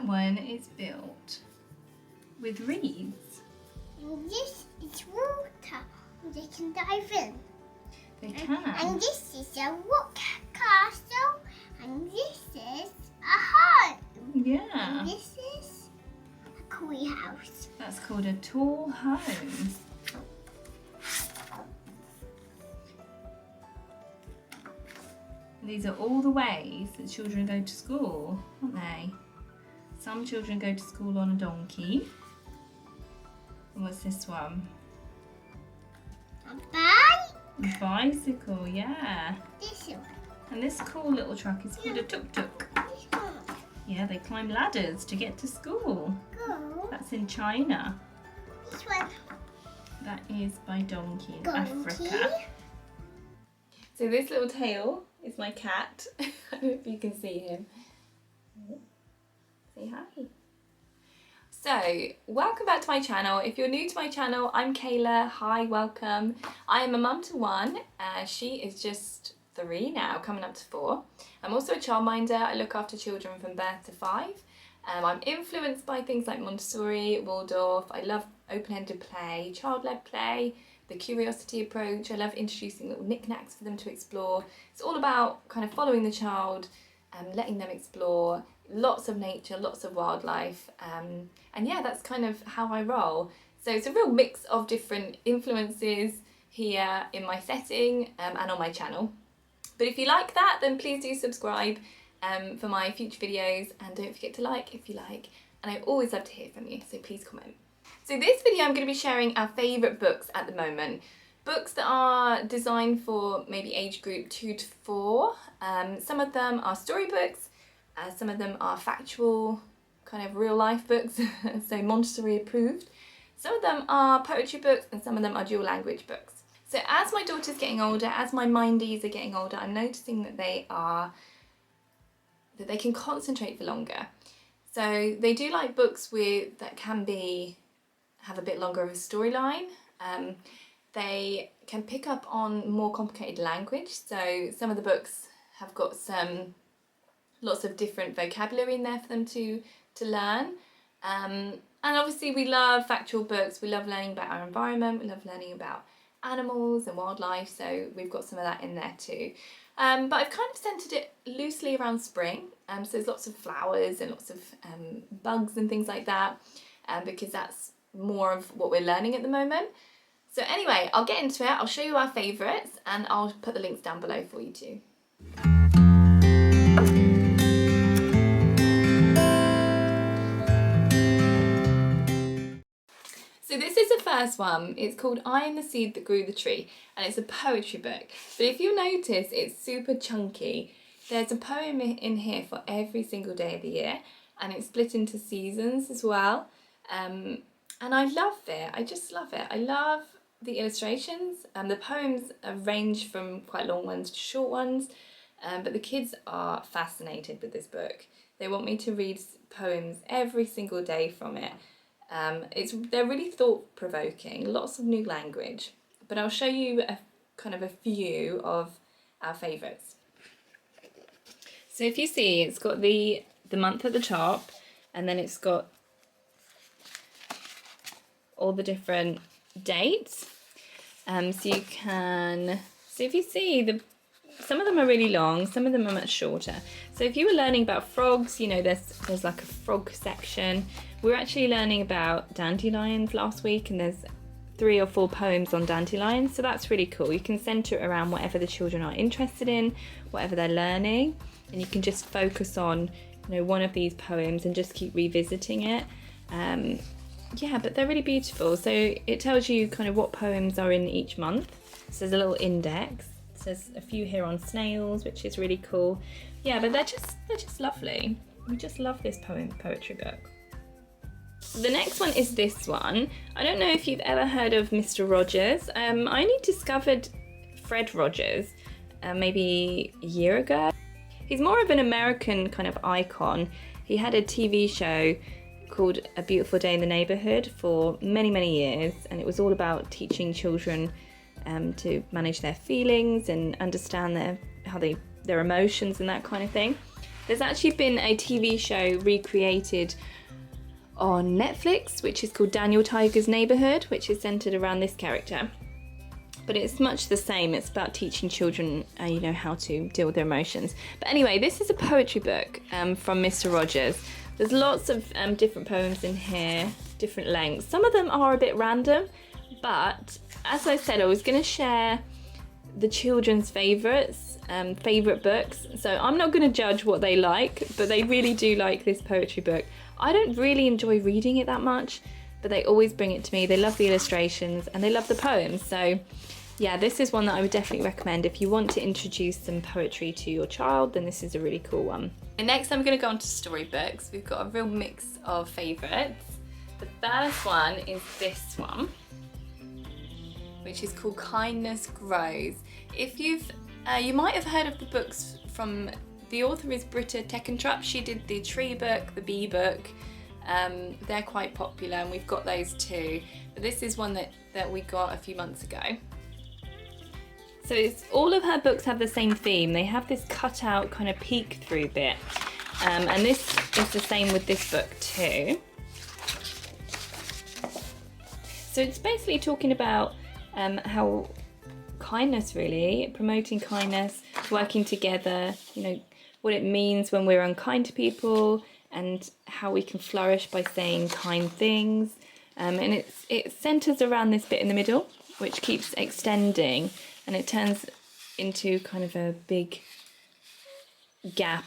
one is built with reeds. And this is water. They can dive in. They can. And this is a rock castle. And this is a home. Yeah. And this is a tree house. That's called a tall home. These are all the ways that children go to school, aren't they? Some children go to school on a donkey. And what's this one? A bike. A bicycle, yeah. This one. And this cool little truck is called a tuk-tuk. This one. Yeah, they climb ladders to get to school. Go. That's in China. This one. That is by donkey in Donkey. Africa. So this little tail is my cat. I don't know if you can see him. Say hi. So, welcome back to my channel. If you're new to my channel, I'm Kayla. Hi, welcome. I am a mum to one. She is just 3 now, coming up to 4. I'm also a childminder. I look after children from birth to 5. I'm influenced by things like Montessori, Waldorf. I love open-ended play, child-led play, the curiosity approach. I love introducing little knickknacks for them to explore. It's all about kind of following the child and letting them explore. Lots of nature, lots of wildlife, and yeah, that's kind of how I roll. So it's a real mix of different influences here in my setting and on my channel. But if you like that, then please do subscribe for my future videos, and don't forget to like if you like, and I always love to hear from you, so please comment. So this video I'm going to be sharing our favourite books at the moment. Books that are designed for maybe age group 2 to 4. Some of them are storybooks, some of them are factual, kind of real life books, so Montessori approved. Some of them are poetry books and some of them are dual language books. So as my daughter's getting older, as my mindies are getting older, I'm noticing that they can concentrate for longer. So they do like books that can have a bit longer of a storyline. They can pick up on more complicated language. So some of the books have got lots of different vocabulary in there for them to learn. And obviously we love factual books. We love learning about our environment. We love learning about animals and wildlife. So we've got some of that in there too. But I've kind of centered it loosely around spring. So there's lots of flowers and lots of bugs and things like that, because that's more of what we're learning at the moment. So anyway, I'll get into it. I'll show you our favourites and I'll put the links down below for you too. So this is the first one. It's called I Am the Seed That Grew the Tree, and it's a poetry book. But if you notice, it's super chunky. There's a poem in here for every single day of the year, and it's split into seasons as well. And I love it. I just love it. I love the illustrations. The poems range from quite long ones to short ones, but the kids are fascinated with this book. They want me to read poems every single day from it. They're really thought-provoking, lots of new language, but I'll show you a few of our favourites. So if you see, it's got the month at the top, and then it's got all the different dates. So if you see, some of them are really long, some of them are much shorter. So if you were learning about frogs, you know, there's like a frog section. We were actually learning about dandelions last week, and there's 3 or 4 poems on dandelions, so that's really cool. You can centre it around whatever the children are interested in, whatever they're learning, and you can just focus on, you know, one of these poems and just keep revisiting it. Yeah, but they're really beautiful. So it tells you kind of what poems are in each month. So there's a little index. So there's a few here on snails, which is really cool. Yeah, but they're just lovely. We just love this poetry book. The next one is this one. I don't know if you've ever heard of Mr. Rogers. I only discovered Fred Rogers maybe a year ago. He's more of an American kind of icon. He had a TV show called A Beautiful Day in the Neighbourhood for many, many years, and it was all about teaching children to manage their feelings and understand their emotions and that kind of thing. There's actually been a TV show recreated on Netflix, which is called Daniel Tiger's Neighbourhood, which is centred around this character. But it's much the same. It's about teaching children, you know, how to deal with their emotions. But anyway, this is a poetry book from Mr. Rogers. There's lots of different poems in here, different lengths. Some of them are a bit random, but as I said, I was going to share the children's favourites, favourite books. So I'm not going to judge what they like, but they really do like this poetry book. I don't really enjoy reading it that much, but they always bring it to me. They love the illustrations and they love the poems. So yeah, this is one that I would definitely recommend. If you want to introduce some poetry to your child, then this is a really cool one. And next I'm going to go on to storybooks. We've got a real mix of favourites. The first one is this one, which is called Kindness Grows. If you might have heard of the books from, the author is Britta Teckentrup. She did the tree book, the bee book. They're quite popular and we've got those too. But this is one that we got a few months ago. So all of her books have the same theme. They have this cut out kind of peek through bit. And this is the same with this book too. So it's basically talking about how kindness, really, promoting kindness, working together, you know, what it means when we're unkind to people and how we can flourish by saying kind things. And it centres around this bit in the middle, which keeps extending, and it turns into kind of a big gap,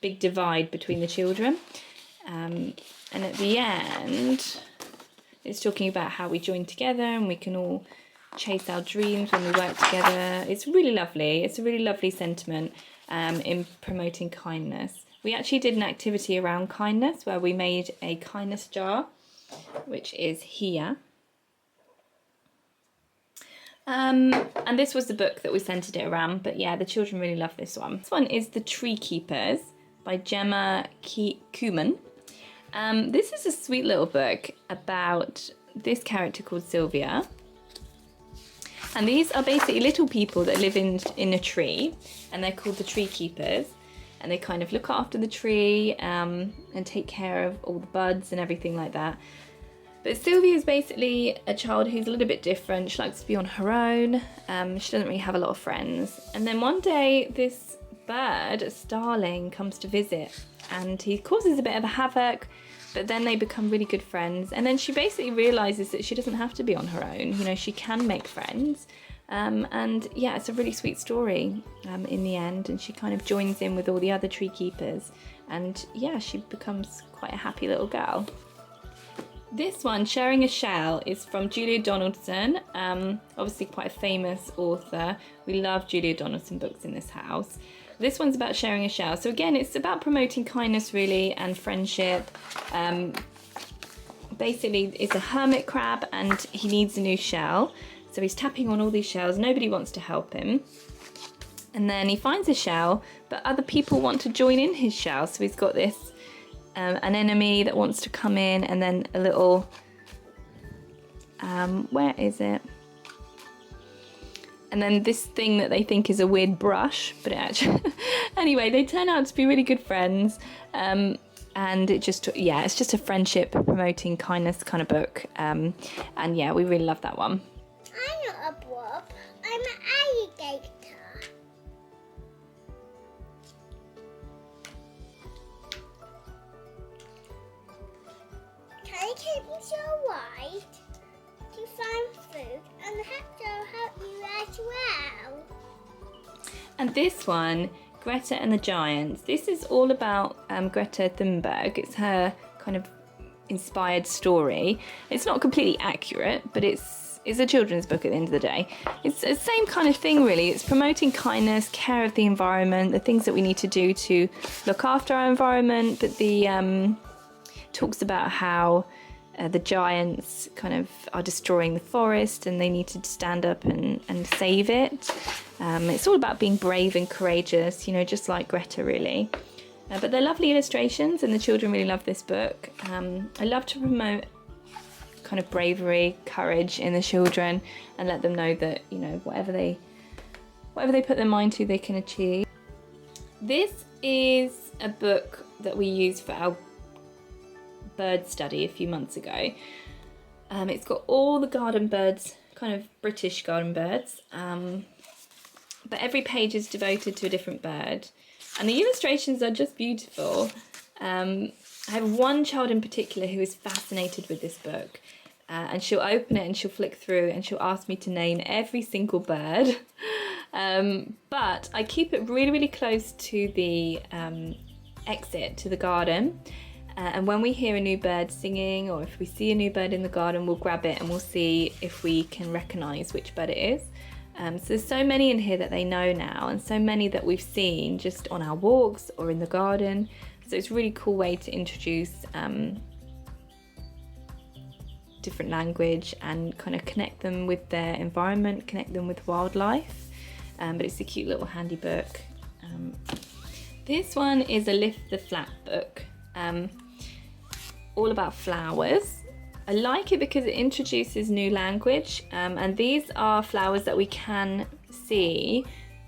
big divide between the children. And at the end, it's talking about how we join together and we can all chase our dreams when we work together. It's really lovely. It's a really lovely sentiment in promoting kindness. We actually did an activity around kindness where we made a kindness jar, which is here. And this was the book that we centered it around, but yeah, the children really love this one. This one is The Tree Keepers by Gemma Kuhlman. This is a sweet little book about this character called Sylvia. And these are basically little people that live in a tree, and they're called the Tree Keepers. And they kind of look after the tree and take care of all the buds and everything like that. But Sylvia is basically a child who's a little bit different. She likes to be on her own. She doesn't really have a lot of friends. And then one day this bird, a starling, comes to visit and he causes a bit of a havoc, but then they become really good friends. And then she basically realises that she doesn't have to be on her own. You know, she can make friends. And yeah, it's a really sweet story in the end. And she kind of joins in with all the other tree keepers. And yeah, she becomes quite a happy little girl. This one, Sharing a Shell, is from Julia Donaldson, obviously quite a famous author. We love Julia Donaldson books in this house. This one's about sharing a shell. So again, it's about promoting kindness really and friendship. Basically, it's a hermit crab and he needs a new shell. So he's tapping on all these shells. Nobody wants to help him. And then he finds a shell, but other people want to join in his shell. So he's got this an enemy that wants to come in, and then a little where is it? And then this thing that they think is a weird brush, but it actually anyway, they turn out to be really good friends. And it just, yeah, it's just a friendship promoting kindness kind of book. And yeah, we really love that one. I'm not a blob, I'm an alligator. Can I keep you so wide to find food, and that will help you as well? And this one, Greta and the Giants. This is all about Greta Thunberg. It's her kind of inspired story. It's not completely accurate, but it's a children's book at the end of the day. It's the same kind of thing really. It's promoting kindness, care of the environment, the things that we need to do to look after our environment, but the talks about how the giants kind of are destroying the forest and they need to stand up and save it. It's all about being brave and courageous, you know, just like Greta really. But they're lovely illustrations and the children really love this book. I love to promote kind of bravery, courage in the children and let them know that, you know, whatever they put their mind to, they can achieve. This is a book that we used for our bird study a few months ago. It's got all the garden birds, kind of British garden birds, but every page is devoted to a different bird. And the illustrations are just beautiful. I have one child in particular who is fascinated with this book. And she'll open it and she'll flick through and she'll ask me to name every single bird. But I keep it really, really close to the exit to the garden. And when we hear a new bird singing, or if we see a new bird in the garden, we'll grab it and we'll see if we can recognise which bird it is. So there's so many in here that they know now, and so many that we've seen just on our walks or in the garden. So it's a really cool way to introduce different language and kind of connect them with their environment, connect them with wildlife. But it's a cute little handy book. This one is a Lift the Flap book, all about flowers. I like it because it introduces new language, and these are flowers that we can see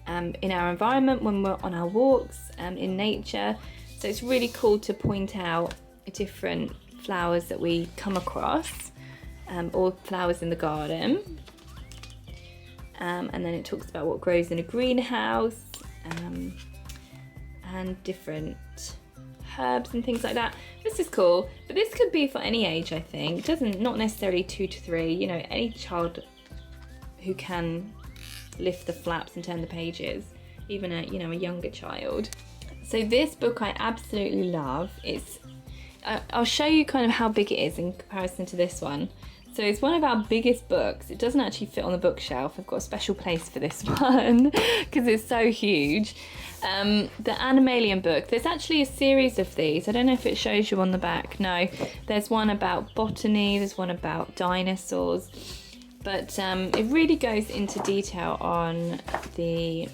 in our environment when we're on our walks in nature. So it's really cool to point out different flowers that we come across. Or flowers in the garden, and then it talks about what grows in a greenhouse, and different herbs and things like that. This is cool, but this could be for any age, I think. Not necessarily 2 to 3. You know, any child who can lift the flaps and turn the pages, even a younger child. So this book I absolutely love. I'll show you kind of how big it is in comparison to this one. So it's one of our biggest books. It doesn't actually fit on the bookshelf. I've got a special place for this one because it's so huge. The ANIMALIUM book. There's actually a series of these. I don't know if it shows you on the back. No, there's one about botany. There's one about dinosaurs. But it really goes into detail on the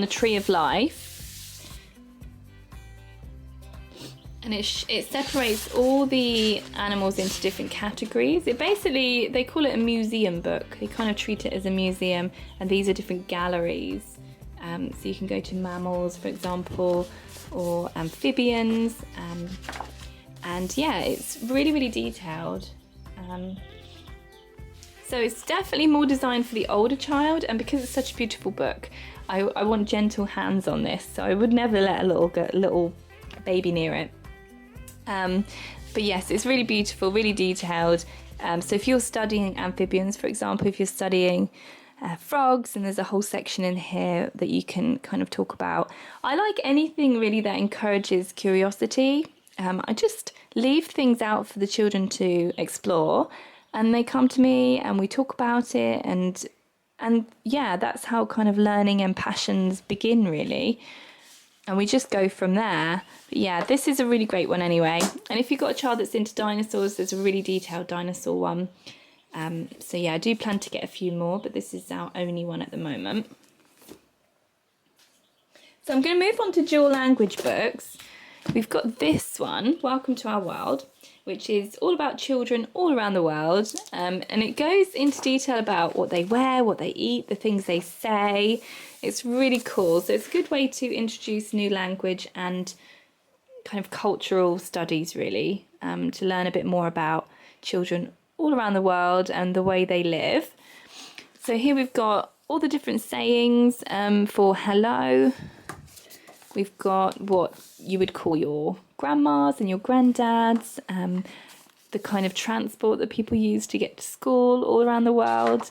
tree of life. And it separates all the animals into different categories. They call it a museum book. They kind of treat it as a museum, and these are different galleries. So you can go to mammals, for example, or amphibians. And yeah, it's really, really detailed. So it's definitely more designed for the older child, and because it's such a beautiful book, I want gentle hands on this. So I would never let a little baby near it. But yes, it's really beautiful, really detailed. So if you're studying amphibians, for example, if you're studying frogs, and there's a whole section in here that you can kind of talk about. I like anything really that encourages curiosity. I just leave things out for the children to explore, and they come to me and we talk about it, and yeah, that's how kind of learning and passions begin, really. And we just go from there. But yeah, this is a really great one anyway. And if you've got a child that's into dinosaurs, there's a really detailed dinosaur one. So yeah, I do plan to get a few more, but this is our only one at the moment. So I'm going to move on to dual language books. We've got this one, Welcome to Our World, which is all about children all around the world. And it goes into detail about what they wear, what they eat, the things they say. It's really cool. So it's a good way to introduce new language and kind of cultural studies, really, to learn a bit more about children all around the world and the way they live. So here we've got all the different sayings for hello. We've got what you would call your grandmas and your granddads, the kind of transport that people use to get to school all around the world,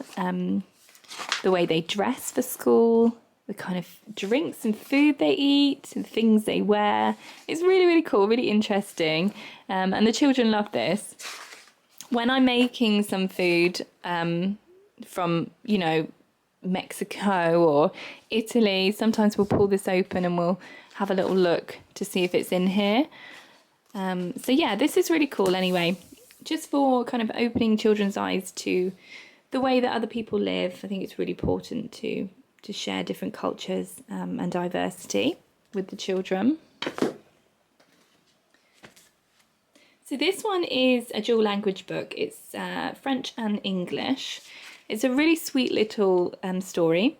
the way they dress for school, the kind of drinks and food they eat, the things they wear. It's really, really cool, really interesting, and the children love this. When I'm making some food from, Mexico or Italy, sometimes we'll pull this open and we'll have a little look to see if it's in here. So yeah, this is really cool anyway, just for kind of opening children's eyes to the way that other people live. I think it's really important to share different cultures and diversity with the children. So this one is a dual language book. It's French and English. It's a really sweet little story.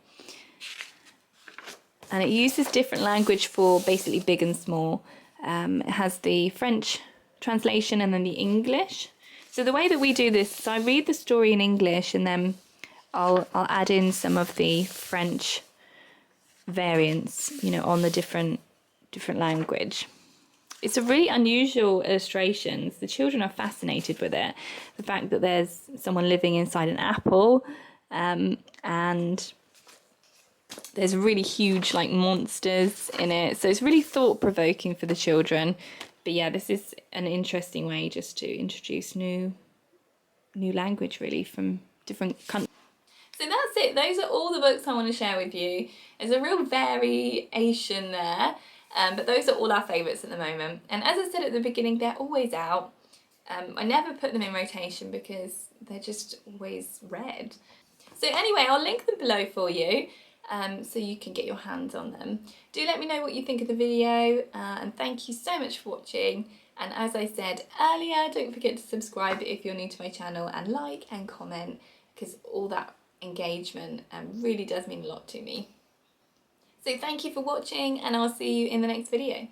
and it uses different language for basically big and small. It has the French translation and then the English. So the way that we do this is I read the story in English and then I'll add in some of the French variants, you know, on the different language. It's a really unusual illustrations. The children are fascinated with it. The fact that there's someone living inside an apple, and there's really huge like monsters in it. So it's really thought-provoking for the children. But yeah, this is an interesting way just to introduce new language really from different countries. So that's it. Those are all the books I want to share with you. There's a real variation there, but those are all our favourites at the moment. And as I said at the beginning, they're always out. I never put them in rotation because they're just always read. So anyway, I'll link them below for you, so you can get your hands on them. Do let me know what you think of the video, and thank you so much for watching. And as I said earlier, don't forget to subscribe if you're new to my channel, and like and comment, because all that engagement really does mean a lot to me. So thank you for watching, and I'll see you in the next video.